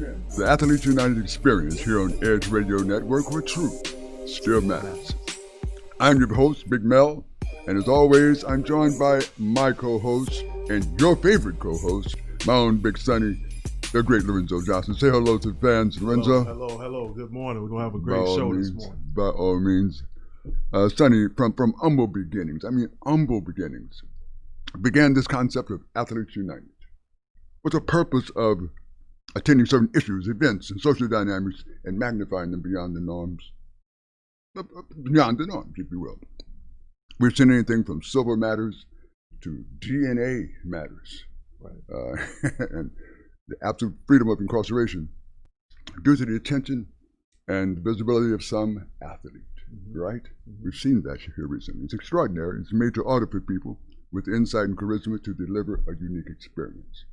The Athletes United experience here on Edge Radio Network, where truth still matters. I'm your host, Big Mel, and as always, I'm joined by my co-host and your favorite co-host, my own Big Sonny, the great Lorenzo Johnson. Say hello to the fans, Lorenzo. Hello. Good morning. We're going to have a great show this morning. By all means. Sonny, from humble beginnings, began this concept of Athletes United with the purpose of attending certain issues, events, and social dynamics and magnifying them beyond the norms, if you will. We've seen anything from civil matters to DNA matters, Right. and the absolute freedom of incarceration due to the attention and visibility of some athlete, right? We've seen that here recently. It's extraordinary. It's made to order for people with insight and charisma to deliver a unique experience.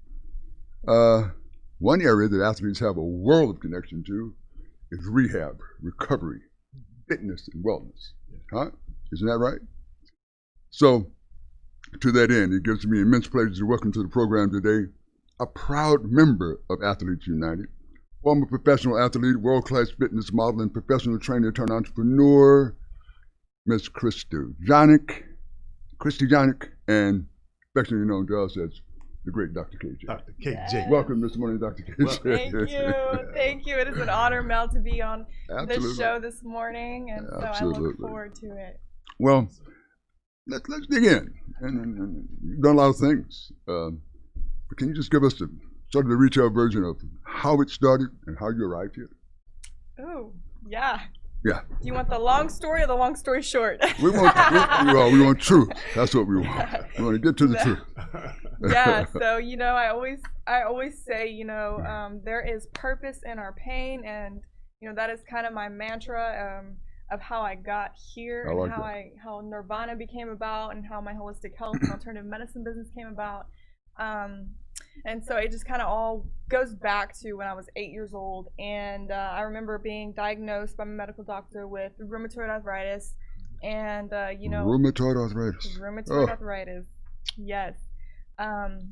One area that athletes have a world of connection to is rehab, recovery, fitness, and wellness. Huh? Isn't that right? So, to that end, it gives me immense pleasure to welcome to the program today a proud member of Athletes United, former professional athlete, world-class fitness model, and professional trainer turned entrepreneur, Miss Christy Jonick, and affectionately known to us as the great Dr. KJ. Dr. KJ. Yes. Welcome this morning, Dr. KJ. Thank you. It is an honor, Mel, to be on Absolutely. this show this morning, and so I look forward to it. Well, let's dig in. And you've done a lot of things. But can you just give us the sort of the retail version of how it started and how you arrived here? Oh, yeah. Yeah. Do you want the long story or the long story short? We want truth. That's what we want. We want to get to the truth. Yeah. So I always say there is purpose in our pain, and that is kind of my mantra of how I got here, and how Nirvana became about, and how my holistic health and alternative medicine business came about. And so it just kind of all goes back to when I was 8 years old, and I remember being diagnosed by my medical doctor with rheumatoid arthritis, and rheumatoid arthritis. Rheumatoid arthritis, yes. And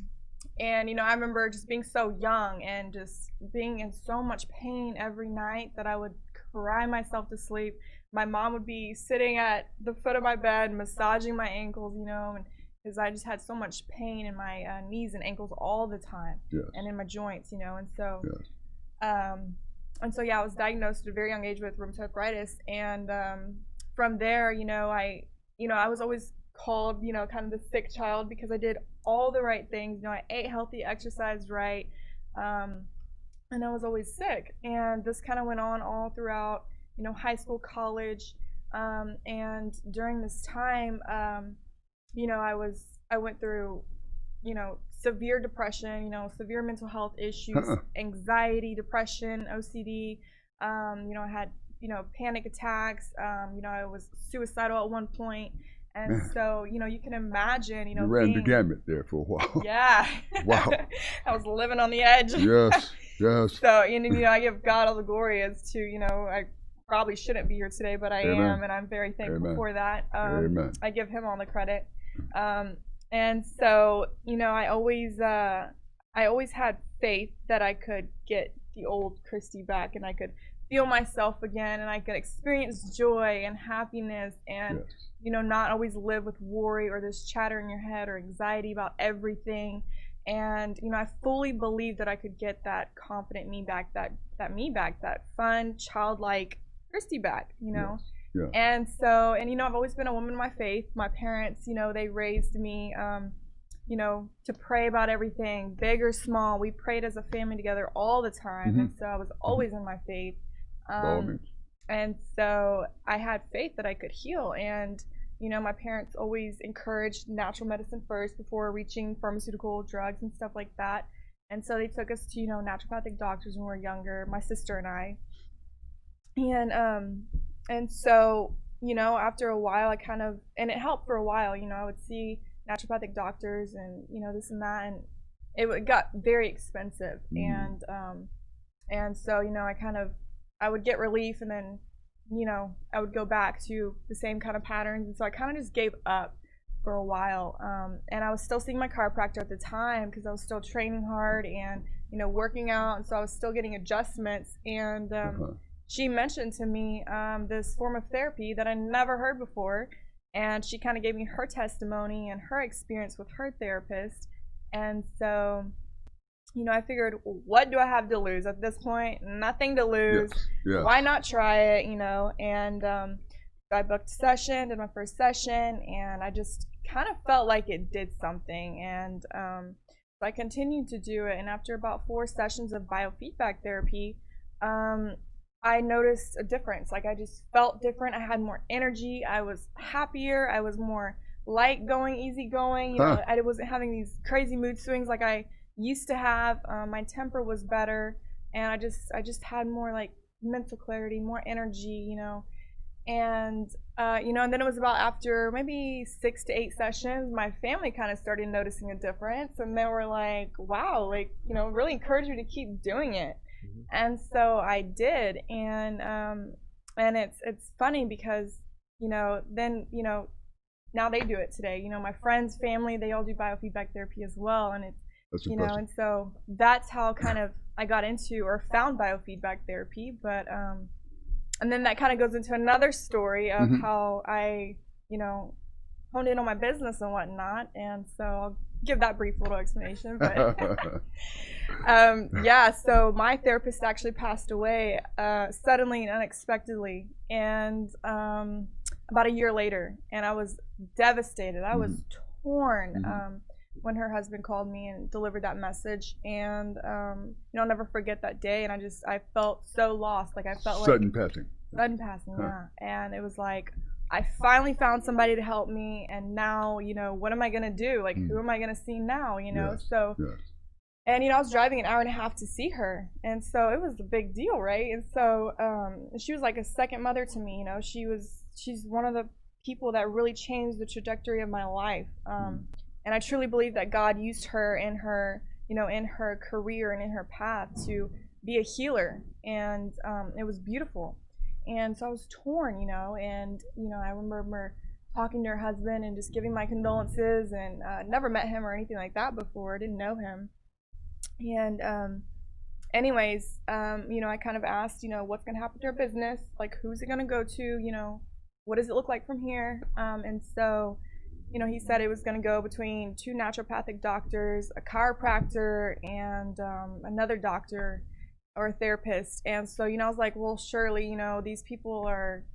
I remember just being so young and just being in so much pain every night that I would cry myself to sleep. My mom would be sitting at the foot of my bed, massaging my ankles, and because I just had so much pain in my knees and ankles all the time, yes. and in my joints, and so, yes. I was diagnosed at a very young age with rheumatoid arthritis, and from there, I was always called, kind of the sick child because I did all the right things. I ate healthy, exercised right, and I was always sick, and this kind of went on all throughout, high school, college, and during this time, I went through, severe depression, severe mental health issues, anxiety, depression, OCD. I had, panic attacks. I was suicidal at one point. And Man. So, you can imagine, You ran the gamut there for a while. Yeah. Wow. I was living on the edge. Yes. So, I give God all the glory as to, I probably shouldn't be here today, but I am, and I'm very thankful for that. Amen. I give him all the credit. And so, I always had faith that I could get the old Christy back, and I could feel myself again, and I could experience joy and happiness, and, not always live with worry or this chatter in your head or anxiety about everything. And, I fully believed that I could get that confident me back, that fun, childlike Christy back, Yes. Yeah. And so, I've always been a woman of my faith. My parents, they raised me, to pray about everything, big or small. We prayed as a family together all the time. And so I was always in my faith. And so I had faith that I could heal. And, my parents always encouraged natural medicine first before reaching pharmaceutical drugs and stuff like that. And so they took us to, naturopathic doctors when we were younger, my sister and I. And so, after a while, and it helped for a while, I would see naturopathic doctors and, this and that, and it got very expensive. And so, I would get relief, and then, I would go back to the same kind of patterns. And so I kind of just gave up for a while. And I was still seeing my chiropractor at the time because I was still training hard and working out, and so I was still getting adjustments. And she mentioned to me this form of therapy that I never heard before, and she kind of gave me her testimony and her experience with her therapist. And so, I figured, what do I have to lose at this point? Nothing to lose. Yes. Why not try it? And I booked a session, did my first session, and I just kind of felt like it did something. And so I continued to do it. And after about 4 sessions of biofeedback therapy, I noticed a difference. Like, I just felt different. I had more energy. I was happier. I was more light going, easy going. I wasn't having these crazy mood swings like I used to have. My temper was better, and I just had more like mental clarity, more energy, and and then it was about after maybe 6 to 8 sessions, my family kind of started noticing a difference, and they were like, wow, like, really encouraged me to keep doing it. And so I did. And it's funny because then now they do it today. My friends, family, they all do biofeedback therapy as well. And it's and so that's how kind of I got into or found biofeedback therapy. But and then that kind of goes into another story of how I honed in on my business and whatnot. And so I'll give that brief little explanation. But so my therapist actually passed away suddenly and unexpectedly, and about a year later, and I was devastated. I was torn when her husband called me and delivered that message. And I'll never forget that day. And I felt so lost. Like, I felt sudden passing. Sudden passing, yeah. And it was like, I finally found somebody to help me, and now, what am I gonna do? Like, who am I gonna see now? So, and I was driving an hour and a half to see her, and so it was a big deal, right? And so, she was like a second mother to me. She's one of the people that really changed the trajectory of my life. And I truly believe that God used her in her, in her career and in her path to be a healer, and it was beautiful. And so I was torn, and I remember talking to her husband and just giving my condolences, and never met him or anything like that before. I didn't know him. And anyways, I kind of asked, what's going to happen to her business? Like, who's it going to go to? What does it look like from here? And so, he said it was going to go between 2 naturopathic doctors, a chiropractor, and another doctor or a therapist. And so, I was like, well, surely, these people are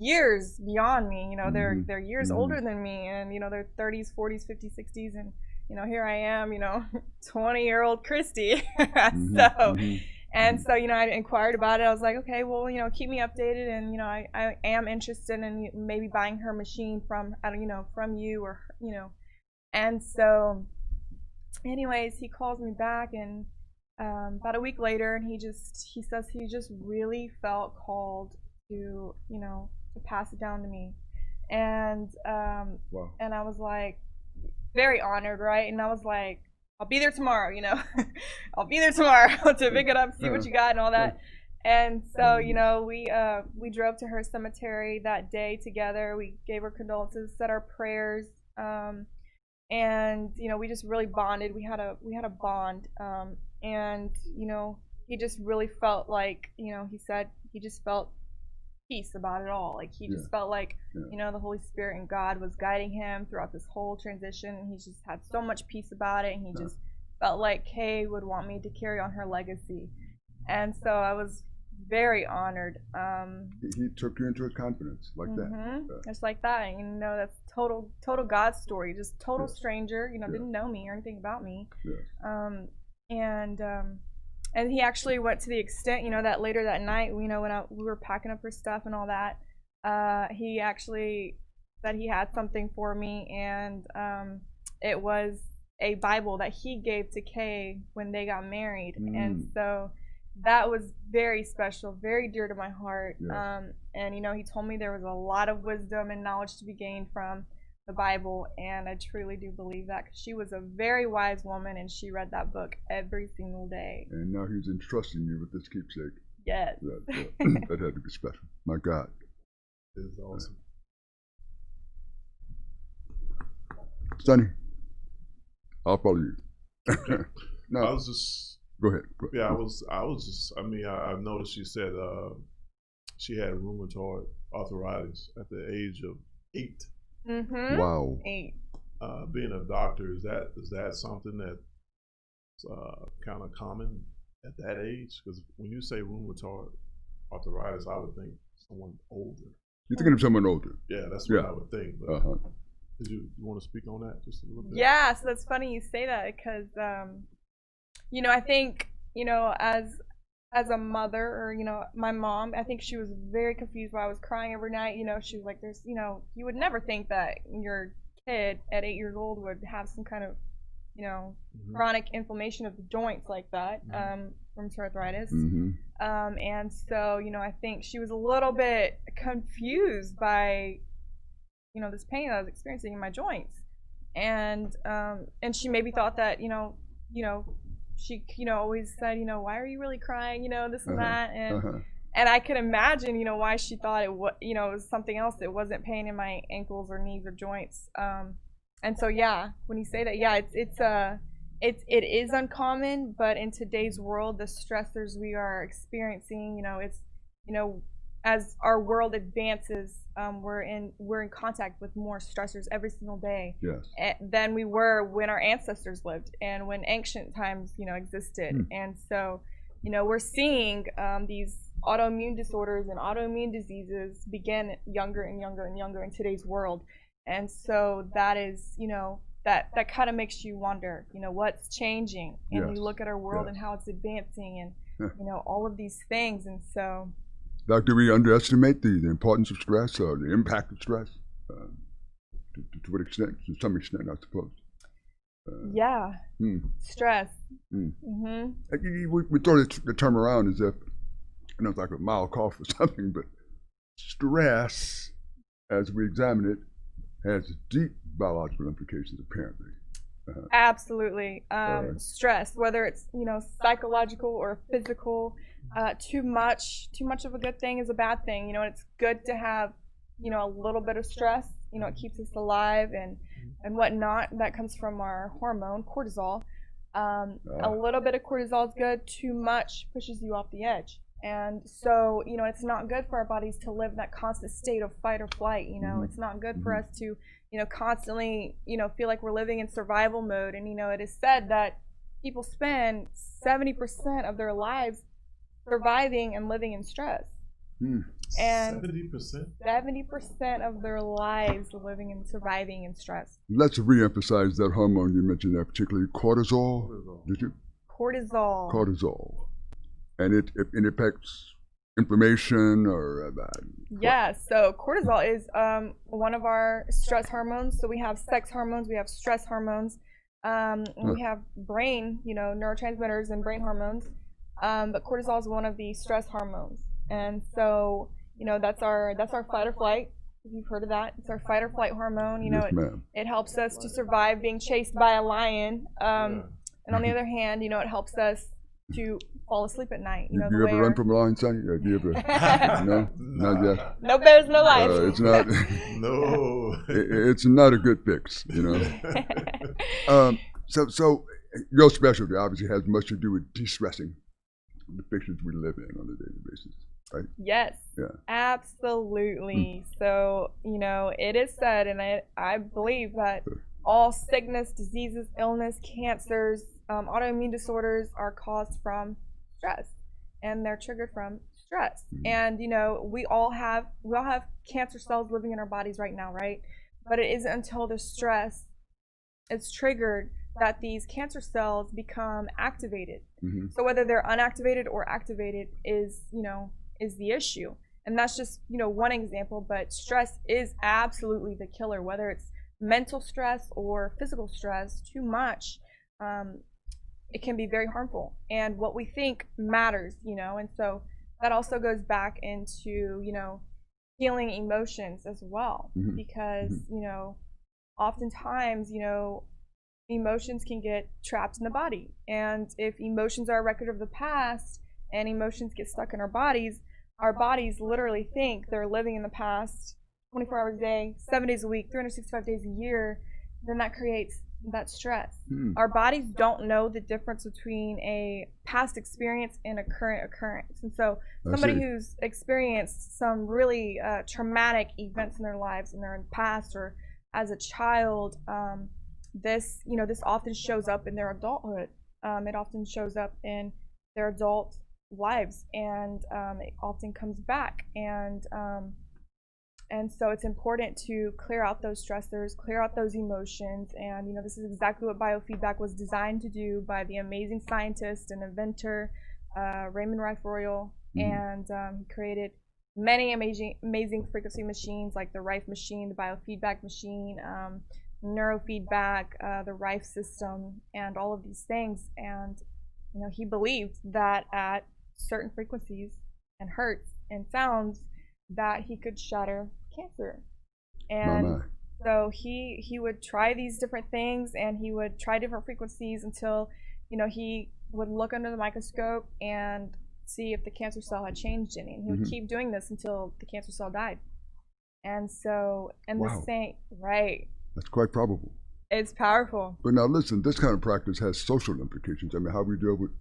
years beyond me. They're years older than me, and they're 30s, 40s, 50s, 60s, and here I am, 20-year-old Christy. And so, I inquired about it. I was like, okay, well, keep me updated, and I am interested in maybe buying her machine from you, or And so, anyways, he calls me back, and about a week later, and he says he just really felt called to to pass it down to me. And wow. And I was like, very honored, right? And I was like, I'll be there tomorrow, I'll be there tomorrow to pick it up, see what you got and all that. And so, we drove to her cemetery that day together. We gave her condolences, said our prayers, and we just really bonded. We had a bond, and he just really felt like, he said he just felt peace about it all. Like, he just felt like the Holy Spirit and God was guiding him throughout this whole transition, and he just had so much peace about it, and he just felt like Kay would want me to carry on her legacy. And so I was very honored. He took you into a confidence like that. Just like that. And, that's total God story. Just total stranger, didn't know me or anything about me. And he actually went to the extent, that later that night, when we were packing up her stuff and all that, he actually said he had something for me, and it was a Bible that he gave to Kay when they got married. And so that was very special, very dear to my heart. And he told me there was a lot of wisdom and knowledge to be gained from the Bible, and I truly do believe that, because she was a very wise woman, and she read that book every single day. And now he's entrusting you with this keepsake. Yes. That had to be special. My God. It is awesome. Sonny, I'll follow you. No, I was just Go ahead. Yeah, I was just. I mean, I noticed you said she had rheumatoid arthritis at the age of 8. Mm-hmm. Wow. 8. Being a doctor, is that something that's kind of common at that age? Because when you say rheumatoid arthritis, I would think someone older. You're thinking of someone older. Yeah, that's what Yeah. I would think. But Uh-huh. did you want to speak on that just a little bit? Yeah, so that's funny you say that because, you know, I think, you know, as a mother or, you know, my mom, I think she was very confused why I was crying every night. You know, she was like, there's, you know, you would never think that your kid at 8 years old would have some kind of, you know, chronic inflammation of the joints like that, rheumatoid arthritis. Mm-hmm. And so, you know, I think she was a little bit confused by, you know, this pain that I was experiencing in my joints. And she maybe thought that, you know, she, you know, always said, you know, why are you really crying, you know, this and that. And I could imagine, you know, why she thought it was, you know, it was something else. It wasn't pain in my ankles or knees or joints. And so, yeah, when you say that, yeah, it is uncommon, but in today's world, the stressors we are experiencing, you know, it's, you know, as our world advances, we're in contact with more stressors every single day than we were when our ancestors lived and when ancient times, you know, existed. And so, you know, we're seeing these autoimmune disorders and autoimmune diseases begin younger and younger and younger in today's world. And so that is, you know, that kind of makes you wonder, you know, what's changing. And you look at our world and how it's advancing and, you know, all of these things. And so. Doctor, we underestimate the importance of stress or the impact of stress? To what extent? To some extent, I suppose. Stress. We throw the term around as if, you know, it's like a mild cough or something, but stress, as we examine it, has deep biological implications, apparently. Absolutely. Stress, whether it's, you know, psychological or physical, too much of a good thing is a bad thing. You know, it's good to have, you know, a little bit of stress. You know, it keeps us alive and whatnot. That comes from our hormone, cortisol. A little bit of cortisol is good. Too much pushes you off the edge. And so, you know, it's not good for our bodies to live in that constant state of fight or flight. You know, it's not good for us to, you know, constantly, you know, feel like we're living in survival mode. And, you know, it is said that people spend 70% of their lives surviving and living in stress. And 70% of their lives living and surviving in stress. Let's re-emphasize that hormone you mentioned there, particularly cortisol. Did you? Cortisol. And it affects inflammation or so cortisol is one of our stress hormones. So we have sex hormones, we have stress hormones, we have brain, you know, neurotransmitters and brain hormones. But cortisol is one of the stress hormones. And so, you know, that's our fight or flight. If you've heard of that, it's our fight or flight hormone. You know, it helps us to survive being chased by a lion. And on the other hand, you know, it helps us to fall asleep at night. You know, you ever run from a lion, son? Have you ever? No, not yet. No bears, no life. It's not. No. It's not a good fix, you know. So your specialty obviously has much to do with de-stressing the fictions we live in on a daily basis, right? Yes. Yeah. Absolutely. So, you know, it is said, and I believe that all sickness, diseases, illness, cancers, autoimmune disorders are caused from stress, and they're triggered from stress. And you know, we all have cancer cells living in our bodies right now, right? But it isn't until the stress is triggered that these cancer cells become activated. So whether they're unactivated or activated is the issue. And that's just, you know, one example, but stress is absolutely the killer, whether it's mental stress or physical stress. Too much, it can be very harmful. And what we think matters, you know, and so that also goes back into, you know, healing emotions as well, because, you know, oftentimes, you know, emotions can get trapped in the body. And if emotions are a record of the past and emotions get stuck in our bodies literally think they're living in the past 24 hours a day, 7 days a week, 365 days a year, then that creates that stress. Hmm. Our bodies don't know the difference between a past experience and a current occurrence. And so somebody see. who's experienced some really traumatic events in their lives in their past or as a child, this often shows up in their adulthood. It often shows up in their adult lives, and it often comes back. And so it's important to clear out those stressors, clear out those emotions. And, this is exactly what biofeedback was designed to do by the amazing scientist and inventor, Raymond Rife Royal. And he created many amazing frequency machines like the Rife machine, the biofeedback machine, neurofeedback, the Rife system, and all of these things. And, he believed that at certain frequencies and hertz and sounds, that he could shatter cancer. And so he would try these different things, and he would try different frequencies until he would look under the microscope and see if the cancer cell had changed any, and he would keep doing this until the cancer cell died. And so the same, right, that's quite probable. It's powerful. But now listen, this kind of practice has social implications. I mean, how we deal with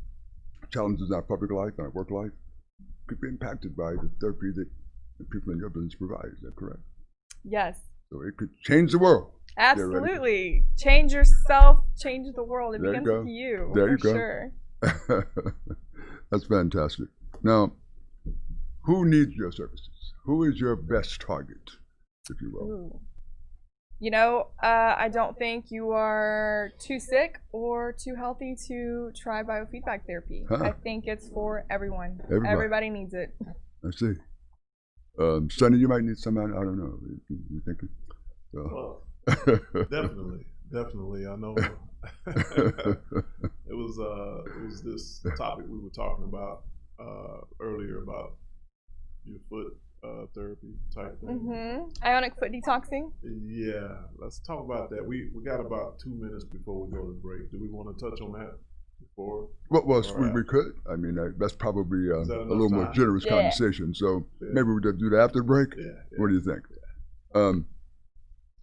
challenges in our public life and our work life could be impacted by the therapy that the people in your business provide. Is that correct? Yes. So it could change the world. Absolutely. Change yourself, change the world. It begins with you. There you go. Sure. That's fantastic. Now, who needs your services? Who is your best target, if you will? Ooh. I don't think you are too sick or too healthy to try biofeedback therapy. I think it's for everyone. Everybody needs it. I see. Sonny, you might need somebody. I don't know. You thinking? Well, definitely. I know. It was this topic we were talking about earlier about your foot therapy type thing. Ionic foot detoxing. Yeah, let's talk about that. We got about 2 minutes before we go to break. Do we want to touch on that before? Well, we could. I mean, that's probably a little more generous conversation. So maybe we could do that after the break. Yeah. What do you think?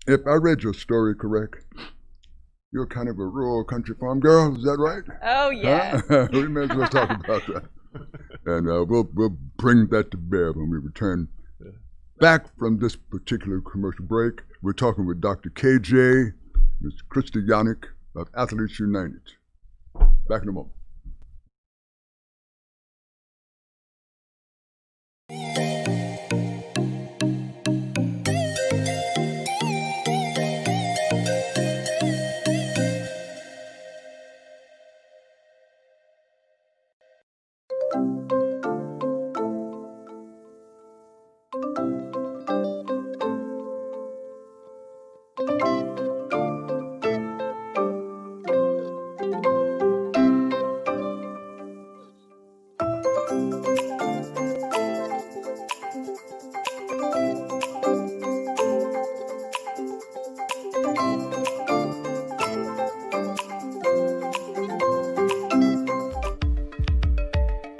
If I read your story correct, you're kind of a rural country farm girl. Is that right? Oh yeah. We may as well talk about that. And we'll bring that to bear when we return back from this particular commercial break. We're talking with Dr. KJ, Ms. Christy Yannick of Athletes United. Back in a moment.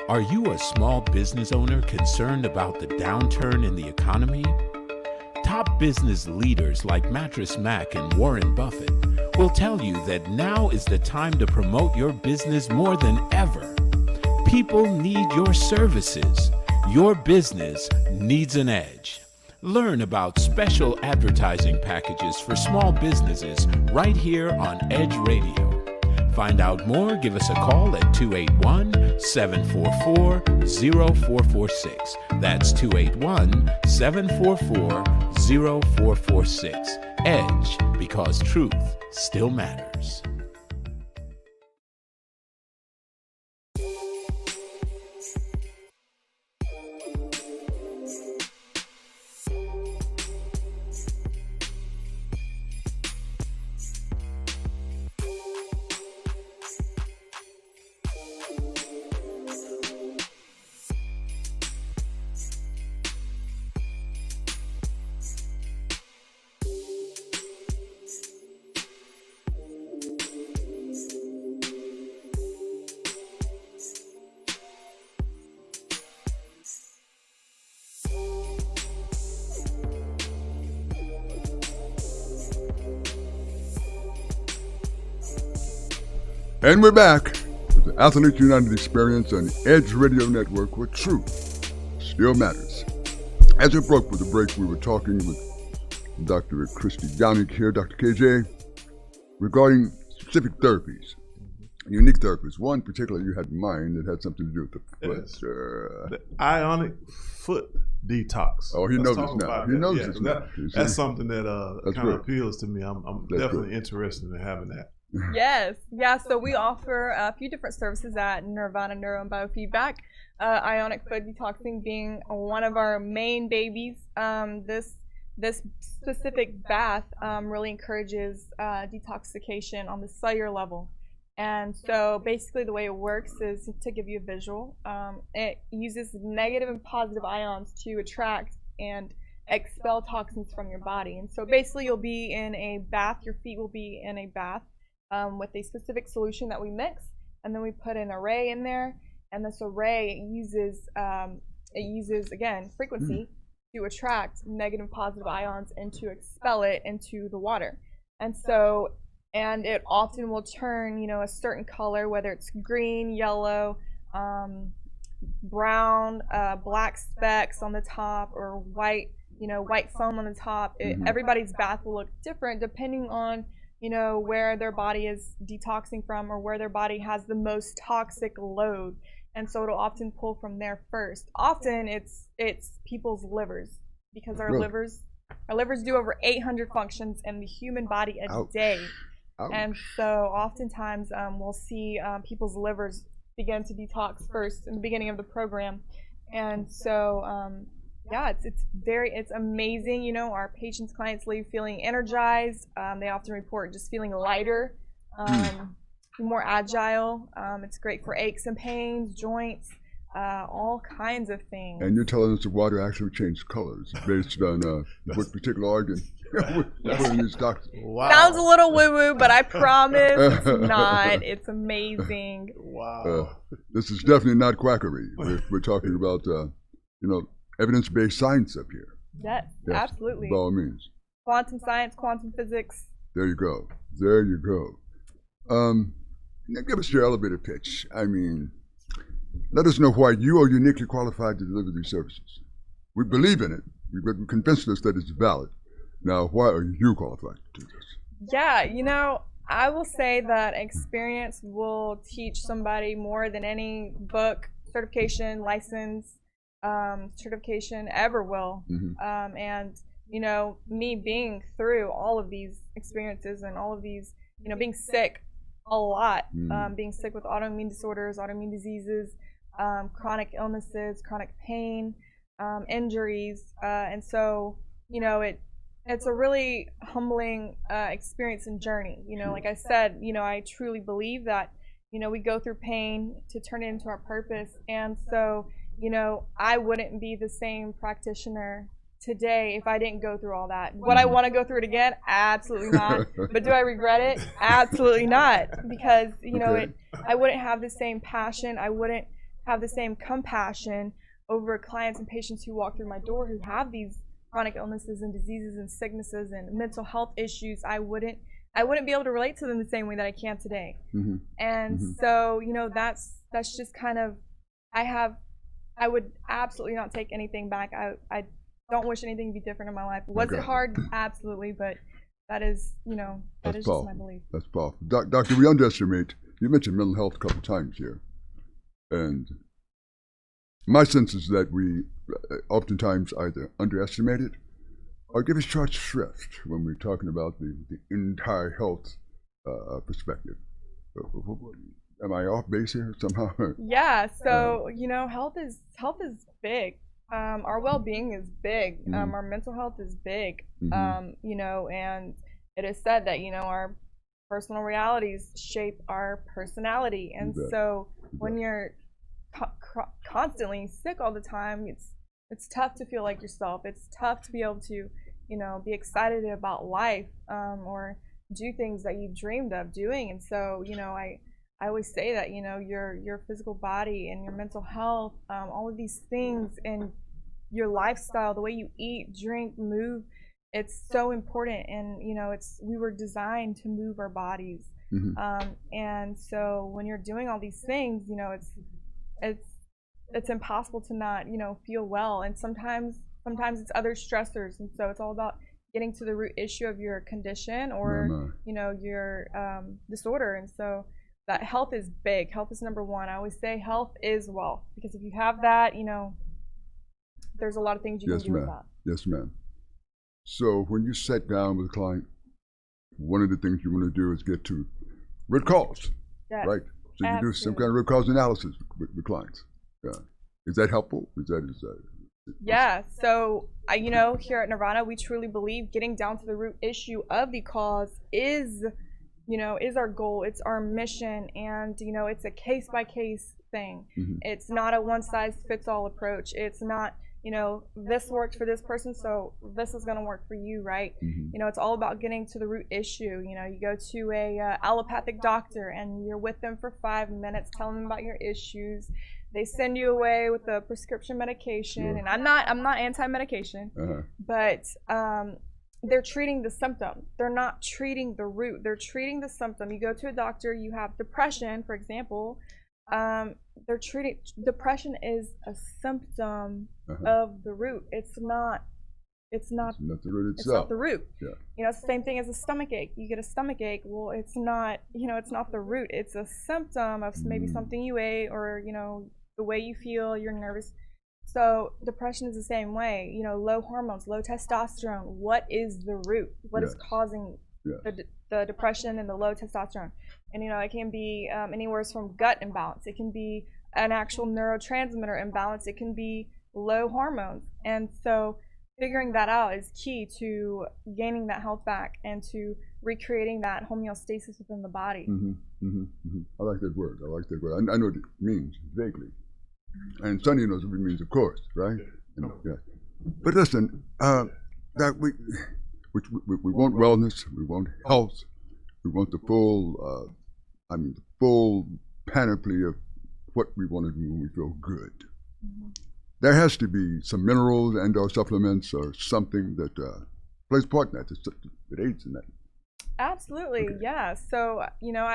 Are you a small business owner concerned about the downturn in the economy? Top business leaders like Mattress Mac and Warren Buffett will tell you that now is the time to promote your business more than ever. People need your services. Your business needs an edge. Learn about special advertising packages for small businesses right here on Edge Radio. Find out more, give us a call at 281-744-0446. That's 281-744-0446. Edge, because truth still matters. And we're back with the Athletes United Experience on Edge Radio Network, where truth still matters. As we broke with the break, we were talking with Dr. Christy Downing here, Dr. KJ, regarding specific therapies, unique therapies. One particular you had in mind that had something to do with the foot. Yes. The ionic foot detox. Oh, he Let's knows talk this now. about He that. knows Yeah, this now. You see? That's something that That's kind of good. appeals to me. I'm That's definitely interested in having that. Yes. Yeah. So we offer a few different services at Nirvana Neuro and Biofeedback. Ionic foot detoxing being one of our main babies. This specific bath really encourages detoxification on the cellular level. And so basically the way it works is, to give you a visual, it uses negative and positive ions to attract and expel toxins from your body. And so basically you'll be in a bath, your feet will be in a bath with a specific solution that we mix, and then we put an array in there, and this array uses again frequency to attract negative and positive ions and to expel it into the water. And it often will turn, a certain color, whether it's green, yellow, brown, black specks on the top, or white, white foam on the top. Everybody's bath will look different depending on, where their body is detoxing from, or where their body has the most toxic load. And so it'll often pull from there first. Often it's people's livers, because our Really? livers do over 800 functions in the human body a Ouch. day. Ouch. And so oftentimes we'll see people's livers begin to detox first in the beginning of the program. And so, it's amazing. Our patients, clients leave feeling energized. They often report just feeling lighter, more agile. It's great for aches and pains, joints, all kinds of things. And you're telling us the water actually changed colors based on what particular organ putting these toxins. Wow. Sounds a little woo-woo, but I promise it's not. It's amazing. Wow. This is definitely not quackery. We're talking about, evidence-based science up here. Yes, absolutely. By all means. Quantum science, quantum physics. There you go. There you go. Now give us your elevator pitch. I mean, let us know why you are uniquely qualified to deliver these services. We believe in it. We've convinced us that it's valid. Now, why are you qualified to do this? Yeah, I will say that experience will teach somebody more than any book, certification, license, certification ever will. And, me being through all of these experiences and all of these, being sick a lot, being sick with autoimmune disorders, autoimmune diseases, chronic illnesses, chronic pain, injuries. And so, it's a really humbling experience and journey. Like I said, I truly believe that, we go through pain to turn it into our purpose. And so, I wouldn't be the same practitioner today if I didn't go through all that. Would I want to go through it again? Absolutely not. But do I regret it? Absolutely not. Because, I wouldn't have the same passion. I wouldn't have the same compassion over clients and patients who walk through my door who have these chronic illnesses and diseases and sicknesses and mental health issues. I wouldn't be able to relate to them the same way that I can today. And so, that's just kind of, I would absolutely not take anything back. I don't wish anything to be different in my life. Was it hard? Absolutely, but that is, that is just my belief. That's powerful. Doctor, we underestimate, you mentioned mental health a couple of times here, and my sense is that we oftentimes either underestimate it or give it short shrift when we're talking about the entire health perspective. Am I off base here somehow? Yeah, so health is big. Our well-being is big. Our mental health is big. And it is said that our personal realities shape our personality. And so when you're constantly sick all the time, it's tough to feel like yourself. It's tough to be able to be excited about life, or do things that you dreamed of doing. And so I always say that your physical body and your mental health, all of these things, and your lifestyle, the way you eat, drink, move, it's so important. And we were designed to move our bodies. And so when you're doing all these things, you know, it's impossible to not, you know, feel well. And sometimes it's other stressors. And so it's all about getting to the root issue of your condition or, you know, your disorder. And so that health is big. Health is number one. I always say health is wealth, because if you have that, you know, there's a lot of things you can do with that. Yes, ma'am. So when you sit down with a client, one of the things you want to do is get to root cause, right? So you do some kind of root cause analysis with clients. Yeah. Is that helpful? Yeah. So, you know, here at Nirvana, we truly believe getting down to the root issue of the cause is, you know, is our goal. It's our mission. And, you know, it's a case-by-case thing. It's not a one-size-fits-all approach. It's not, you know, this worked for this person, so this is going to work for you, right? You know, it's all about getting to the root issue. You know, you go to a allopathic doctor and you're with them for 5 minutes, telling them about your issues. They send you away with a prescription medication, and I'm not anti-medication, but they're treating the symptom. They're not treating the root. They're treating the symptom. You go to a doctor, you have depression, for example. They're treating depression is a symptom of the root. It's not the root itself. It's not the root. Yeah. You know, it's the same thing as a stomach ache. You get a stomach ache. Well, it's not, you know, it's not the root. It's a symptom of maybe something you ate, or, you know, the way you feel, you're nervous. So depression is the same way. You know, low hormones, low testosterone. What is the root? What is causing the depression and the low testosterone? And, you know, it can be anywhere from gut imbalance. It can be an actual neurotransmitter imbalance. It can be low hormones. And so figuring that out is key to gaining that health back and to recreating that homeostasis within the body. I like that word. I know what it means vaguely. And Sonny knows what it means, of course, right? You know, yeah. But listen, that we want wellness, we want health, we want the full, the full panoply of what we want to do when we feel good. There has to be some minerals and or supplements or something that plays part in that, that aids in that. Absolutely, yeah. So, you know,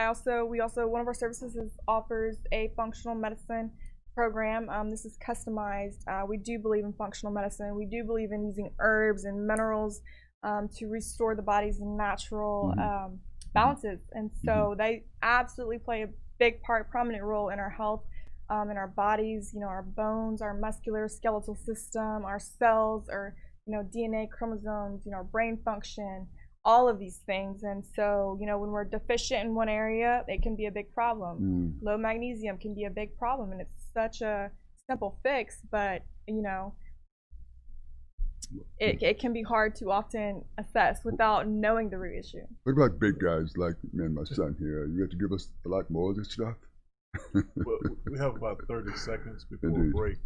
we also, one of our services offers a functional medicine program. This is customized. We do believe in functional medicine. We do believe in using herbs and minerals to restore the body's natural balances. And so they absolutely play a big part, prominent role in our health, in our bodies, you know, our bones, our muscular skeletal system, our cells, our, you know, DNA, chromosomes, you know, our brain function, all of these things. And so, you know, when we're deficient in one area, it can be a big problem. Low magnesium can be a big problem, and it's such a simple fix, but, you know, it can be hard to often assess without knowing the root issue. What about big guys like me and my son here? You have to give us a lot more of this stuff? Well, we have about 30 seconds before break.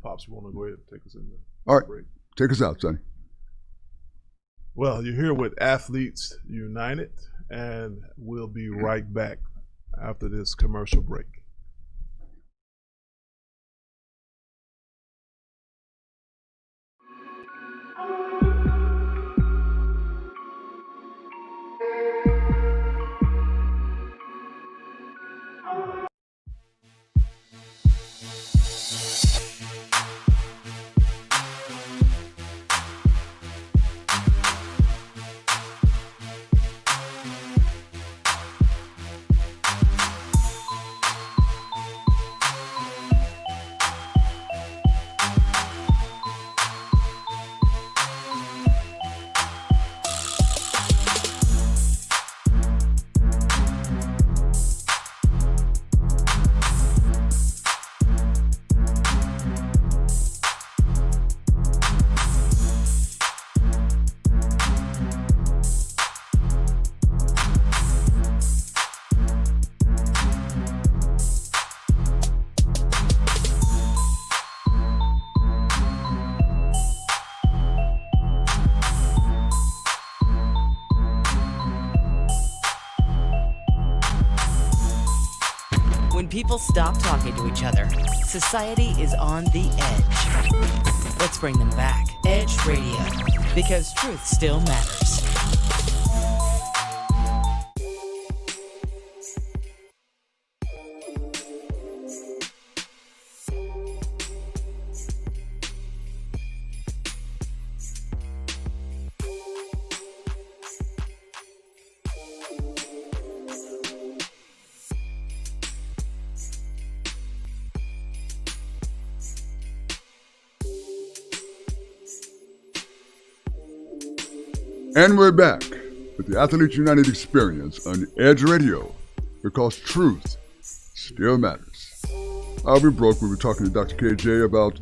Pops, you want to go ahead and take us in the break? Take us out, Sonny. Well, you're here with Athletes United, and we'll be right back after this commercial break. People stop talking to each other. Society is on the edge. Let's bring them back. Edge Radio, because truth still matters. And we're back with the Athletes United Experience on Edge Radio, because truth still matters. We broke. We were talking to Dr. KJ about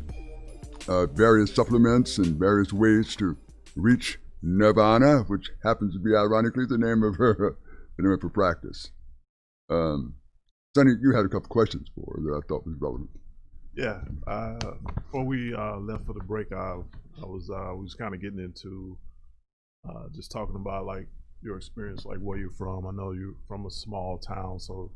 various supplements and various ways to reach nirvana, which happens to be, ironically, the name of her practice. Sonny, you had a couple questions for her that I thought was relevant. Yeah. Before we left for the break, we was kind of getting into just talking about like your experience, like where you're from. I know you're from a small town, so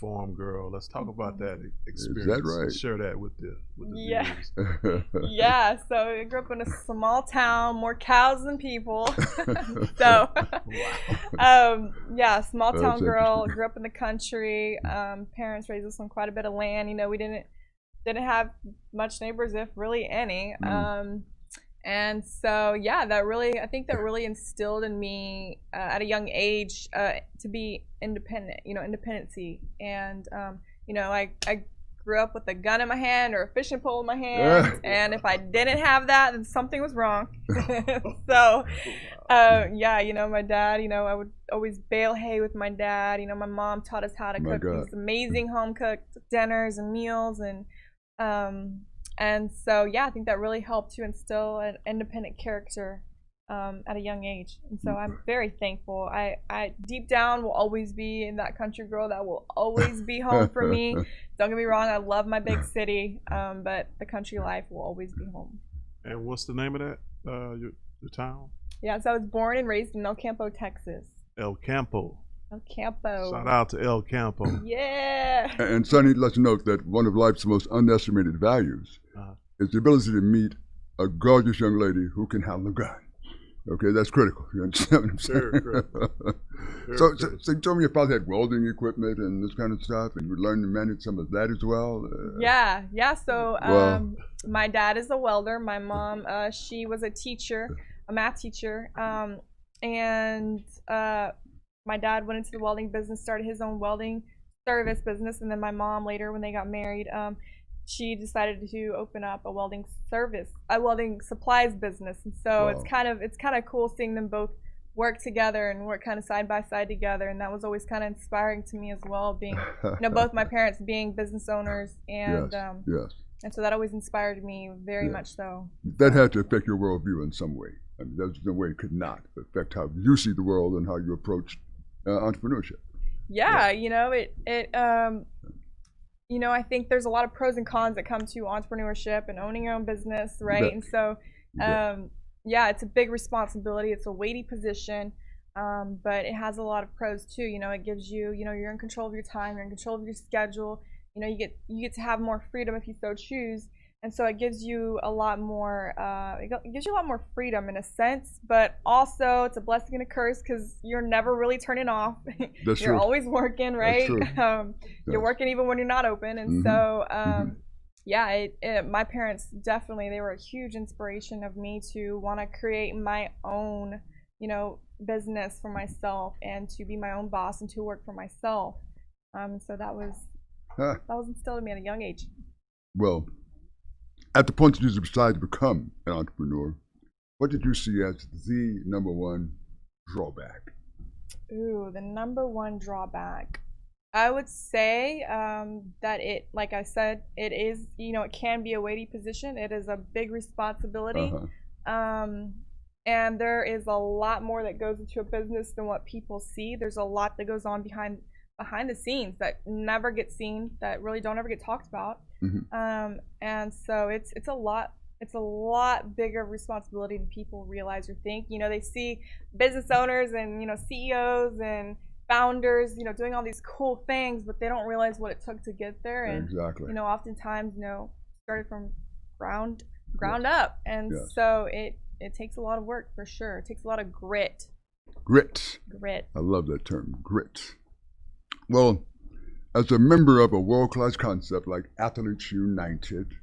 farm girl. Let's talk about that experience. Is that right? Share that with the Yeah. viewers. Yeah, so I grew up in a small town, more cows than people. So, yeah, small town That's girl, interesting. grew up in the country. Parents raised us on quite a bit of land. You know, we didn't have much neighbors, if really any. And so, yeah, I think that really instilled in me at a young age to be independent, independency. And, I grew up with a gun in my hand or a fishing pole in my hand. And if I didn't have that, then something was wrong. So, yeah, my dad, I would always bale hay with my dad. My mom taught us how to cook these amazing home-cooked dinners and meals. And so, yeah, I think that really helped to instill an independent character at a young age. And so I'm very thankful. I deep down will always be in that country girl. That will always be home for me. Don't get me wrong, I love my big city, but the country life will always be home. And what's the name of that, your town? Yeah, so I was born and raised in El Campo, Texas. El Campo. El Campo. Shout out to El Campo. Yeah. And Sonny, let's note that one of life's most underestimated values is the ability to meet a gorgeous young lady who can handle a gun. Okay, that's critical. You understand what I'm saying? Very critical. So you told me your father had welding equipment and this kind of stuff, and you learned to manage some of that as well? Yeah. So Well- my dad is a welder. My mom, she was a teacher, a math teacher. And my dad went into the welding business, started his own welding service business, and then my mom later, when they got married, she decided to open up a welding supplies business. And so Wow. it's kind of cool seeing them both work together and work kind of side by side together. And that was always kind of inspiring to me as well, being both my parents being business owners, and Yes. and so that always inspired me very Yeah. much so. That had to affect your worldview in some way. I mean, there's no way it could not affect how you see the world and how you approach entrepreneurship. Yeah, I think there's a lot of pros and cons that come to entrepreneurship and owning your own business, right? bet. And so, yeah, it's a big responsibility. It's a weighty position, but it has a lot of pros too. It gives you, you're in control of your time, you're in control of your schedule. You get to have more freedom if you so choose. And so it gives you a lot more. It gives you a lot more freedom in a sense, but also it's a blessing and a curse because you're never really turning off. That's You're true. always working, right? true. You're working even when you're not open, and so yeah, my parents definitely, they were a huge inspiration of me to want to create my own, business for myself and to be my own boss and to work for myself. So that was instilled in me at a young age. Well, at the point that you decided to become an entrepreneur, what did you see as the number one drawback? Ooh, the number one drawback. I would say that it, like I said, it is, it can be a weighty position. It is a big responsibility. And there is a lot more that goes into a business than what people see. There's a lot that goes on behind the scenes that never get seen, that really don't ever get talked about. And so it's a lot bigger responsibility than people realize or think. They see business owners and CEOs and founders doing all these cool things, but they don't realize what it took to get there. And Exactly. oftentimes started from ground up, and so it takes a lot of work for sure. It takes a lot of grit. Grit. I love that term, grit. Well, as a member of a world-class concept like Athletes United,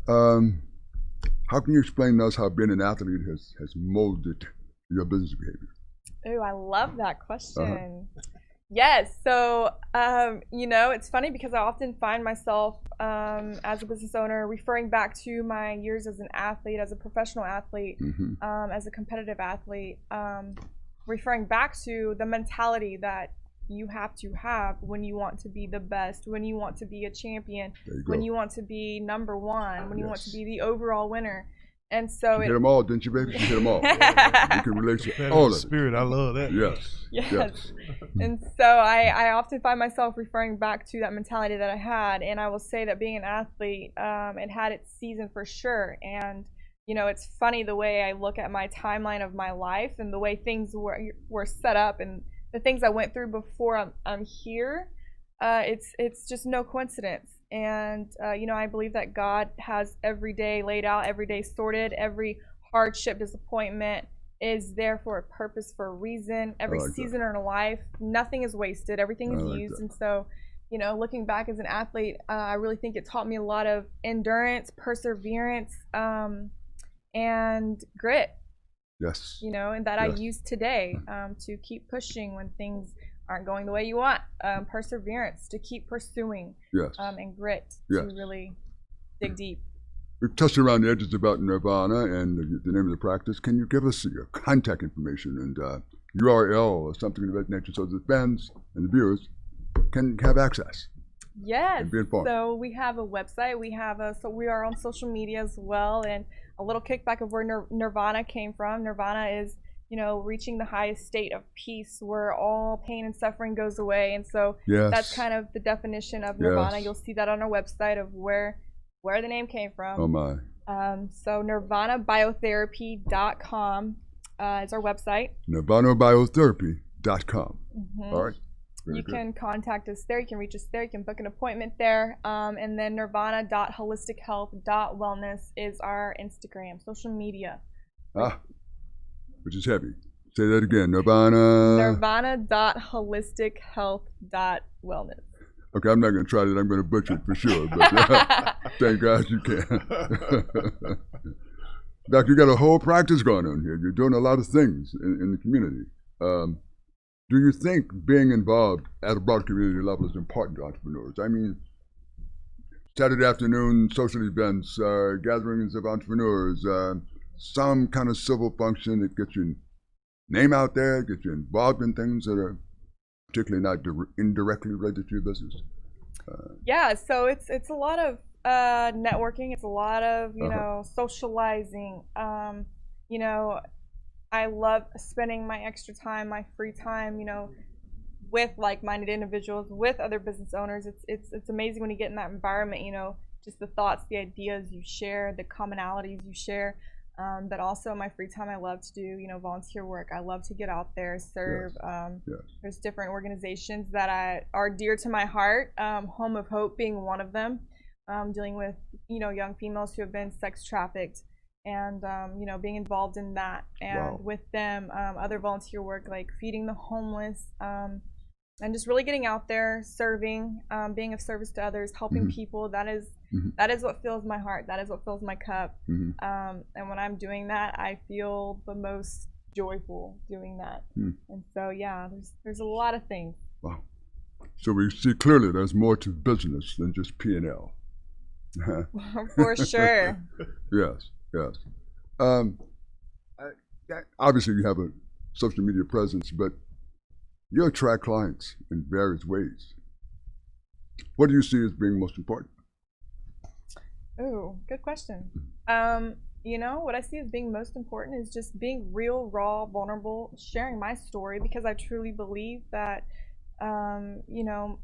how can you explain to us how being an athlete has molded your business behavior? Oh, I love that question. Yes. So, you know, it's funny because I often find myself as a business owner referring back to my years as an athlete, as a professional athlete, as a competitive athlete, referring back to the mentality that you have to have when you want to be the best, when you want to be a champion, when you want to be number one, when you want to be the overall winner. And so She hit them all, didn't you, baby? She hit them all. You can relate to That all is of the it. spirit. I love that. Yes. And so I often find myself referring back to that mentality that I had. And I will say that being an athlete, it had its season for sure. And, you know, it's funny the way I look at my timeline of my life and the way things were set up and the things I went through before I'm here. It's just no coincidence. And, you know, I believe that God has every day laid out, every day sorted, every hardship, disappointment is there for a purpose, for a reason. Every season in our life, nothing is wasted. Everything is used. And so, you know, looking back as an athlete, I really think it taught me a lot of endurance, perseverance, and grit. Yes. You know, and that I use today to keep pushing when things aren't going the way you want. Perseverance to keep pursuing. And grit to really dig deep. We've touched around the edges about Nirvana and the name of the practice. Can you give us your contact information and URL or something of that nature so the fans and the viewers can have access? Yes. And be informed. So we have a website. So we are on social media as well. And a little kickback of where Nirvana came from. Nirvana is, you know, reaching the highest state of peace where all pain and suffering goes away. And so that's kind of the definition of Nirvana. You'll see that on our website of where the name came from. Oh my. So nirvanabiotherapy.com is our website. Nirvanabiotherapy.com. All right. You can contact us there. You can reach us there. You can book an appointment there. And then nirvana.holistichealth.wellness is our Instagram, social media. Which is heavy. Say that again. Nirvana.holistichealth.wellness. Okay, I'm not going to try that. I'm going to butcher it for sure. But thank God you can. Doc, you got a whole practice going on here. You're doing a lot of things in the community. Do you think being involved at a broad community level is important to entrepreneurs? I mean, Saturday afternoon social events, gatherings of entrepreneurs, some kind of civil function that gets your name out there, gets you involved in things that are particularly not indirectly related to your business. So it's a lot of networking. It's a lot of you know, socializing. You know, I love spending my extra time, my free time, you know, with like-minded individuals, with other business owners. It's amazing when you get in that environment. You know, just the thoughts, the ideas you share, the commonalities you share. But also in my free time, I love to do, you know, volunteer work. I love to get out there, serve. There's different organizations that are dear to my heart. Home of Hope being one of them, dealing with, you know, young females who have been sex trafficked and, you know, being involved in that. And with them, other volunteer work like feeding the homeless, and just really getting out there, serving, being of service to others, helping people. That is what fills my heart. That is what fills my cup. And when I'm doing that, I feel the most joyful doing that. And so, yeah, there's a lot of things. Wow. So we see clearly there's more to business than just P&L. For sure. Yes. Obviously, you have a social media presence, but you attract clients in various ways. What do you see as being most important? Oh, good question. You know, what I see as being most important is just being real, raw, vulnerable, sharing my story, because I truly believe that, you know,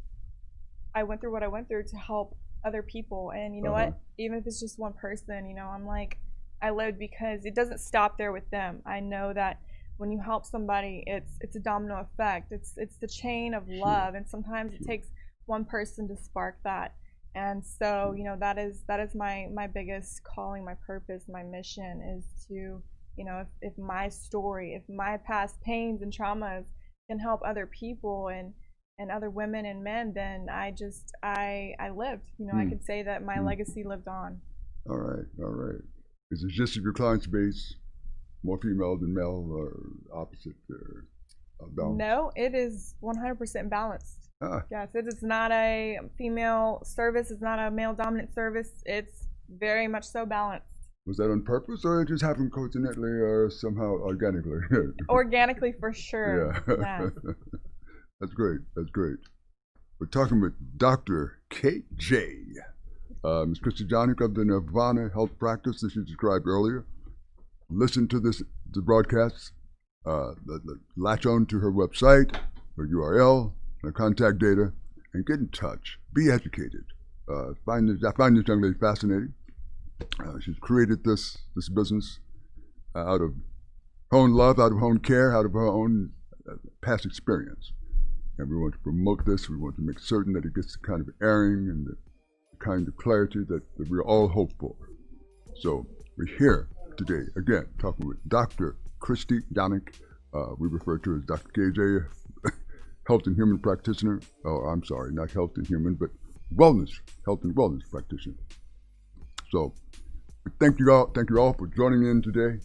I went through what I went through to help other people. And you know what? Even if it's just one person, you know, I'm like, I lived because it doesn't stop there with them. I know that when you help somebody, it's a domino effect. It's the chain of love, and sometimes it takes one person to spark that. And so, you know, that is my biggest calling, my purpose, my mission is to, you know, if my story, if my past pains and traumas can help other people and other women and men, then I lived. You know, I could say that my legacy lived on. All right. Is it just your client base more female than male, or opposite, or balance? No, it is 100% balanced. Ah, Yes, it is not a female service. It's not a male dominant service. It's very much so balanced. was that on purpose, or it just happened coincidentally, or somehow organically? Organically, for sure. Yeah. Yes. That's great. That's great. We're talking with Dr. KJ. Ms. Christy Jonick of the Nirvana Health Practice that she described earlier. Listen to the broadcasts. Latch on to her website, her URL, her contact data, and get in touch. Be educated. I find this young lady fascinating. She's created this business out of her own love, out of her own care, out of her own past experience. And we want to promote this. We want to make certain that it gets the kind of airing and the kind of clarity that we all hope for. So we're here today, again, talking with Dr. Christy Jonick. We refer to her as Dr. KJ, health and human practitioner. Oh, I'm sorry, not health and human, but health and wellness practitioner. So thank you all for joining in today.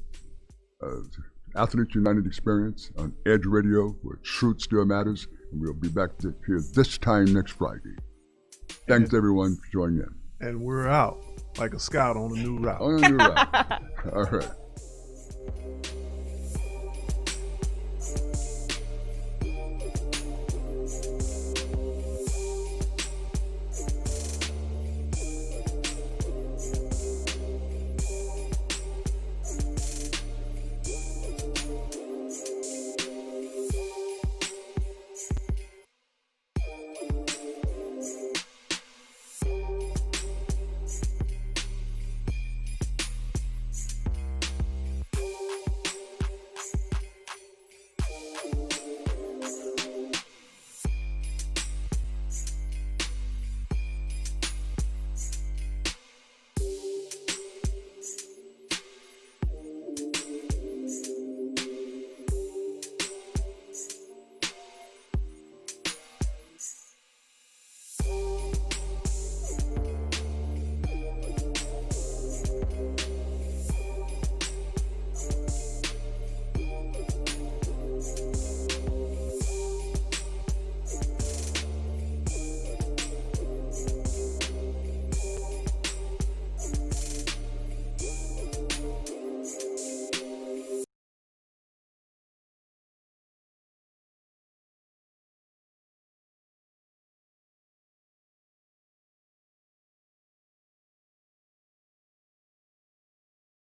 Athletes United Experience on Edge Radio, where truth still matters, and we'll be back here this time next Friday. Thanks everyone for joining in. And we're out like a scout on a new route. On a new route. All right.